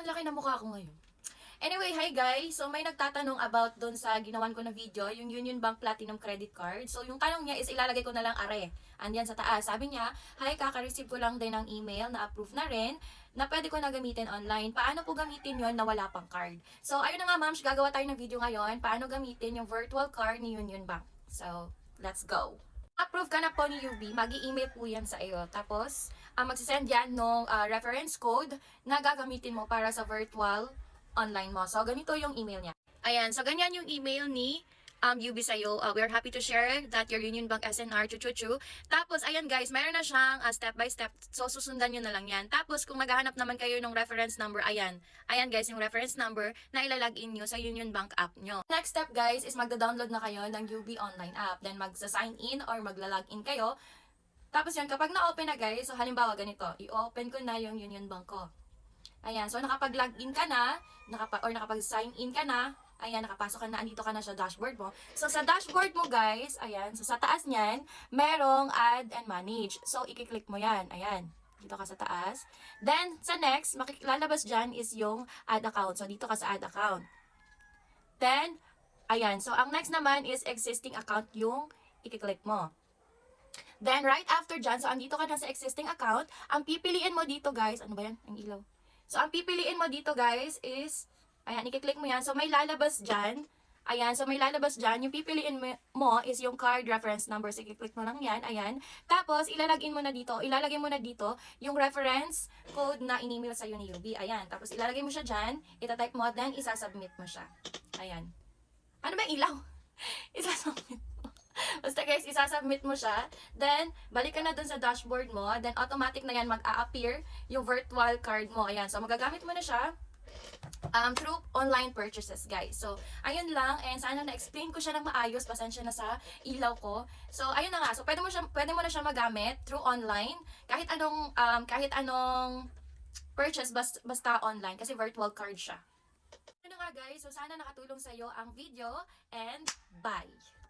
Ang laki na mukha ko ngayon. Anyway, hi guys! So, may nagtatanong about dun sa ginawan ko na video, yung Union Bank Platinum Credit Card. So, yung tanong niya is ilalagay ko na lang are. Andyan sa taas. Sabi niya, hi, kaka-receive ko lang din ng email na approve na rin na pwede ko na gamitin online. Paano po gamitin yon na wala pang card? So, ayun na nga ma'am, gagawa tayo ng video ngayon. Paano gamitin yung virtual card ni Union Bank. So, let's go! Approve ka na po ni UB, mag-i-email po yan sa iyo. Tapos, magsisend yan ng reference code na gagamitin mo para sa virtual online mo. So, ganito yung email niya. Ayan, so ganyan yung email ni UB sa'yo. We're happy to share that your Union Bank SNR, chuchuchu. Tapos, ayan guys, meron na siyang step by step. So, susundan nyo na lang yan. Tapos, kung maghahanap naman kayo ng reference number, ayan. Ayan guys, yung reference number na ilalagin nyo sa Union Bank app nyo. Next step guys is magda-download na kayo ng UB online app. Then, magsa-sign in or magla-login kayo. Tapos yun, kapag na-open na guys, so halimbawa ganito, i-open ko na yung Union Bank ko. Ayan, so nakapag-login ka na, nakapag-sign in ka na, ayan, nakapasok ka na, andito ka na sa dashboard mo. So, sa dashboard mo, guys, ayan, so sa taas niyan, merong add and manage. So, i-click mo yan, ayan, dito ka sa taas. Then, sa next, lalabas dyan is yung add account. So, dito ka sa add account. Then, ayan, so ang next naman is existing account yung i-click mo. Then, right after dyan, so andito ka na sa existing account, ang pipiliin mo dito, guys, ano ba yan? Ang ilaw. So, ang pipiliin mo dito, guys, is, ayan, i-click mo yan. So, may lalabas dyan. Ayan, so may lalabas dyan. Yung pipiliin mo is yung card reference number. So, i-click mo lang yan. Ayan. Tapos, ilalagay mo na dito yung reference code na in-email sa'yo ni UB. Ayan. Tapos, ilalagay mo siya dyan. Itatype mo, then isasubmit mo siya. Ayan. Ano ba yung ilaw? Isasubmit mo. Basta guys, isasubmit mo siya. Then, balik ka na dun sa dashboard mo. Then, automatic na yan mag-a-appear yung virtual card mo. Ayan. So, magagamit mo na siya through online purchases, guys. So, ayun lang. And sana na-explain ko siya ng maayos. Pasensya na sa ilaw ko. So, ayun na nga. So, pwede mo na siya magamit through online. Kahit anong purchase, basta online. Kasi virtual card siya. Ayun na nga, guys. So, sana nakatulong sa'yo ang video. And, bye!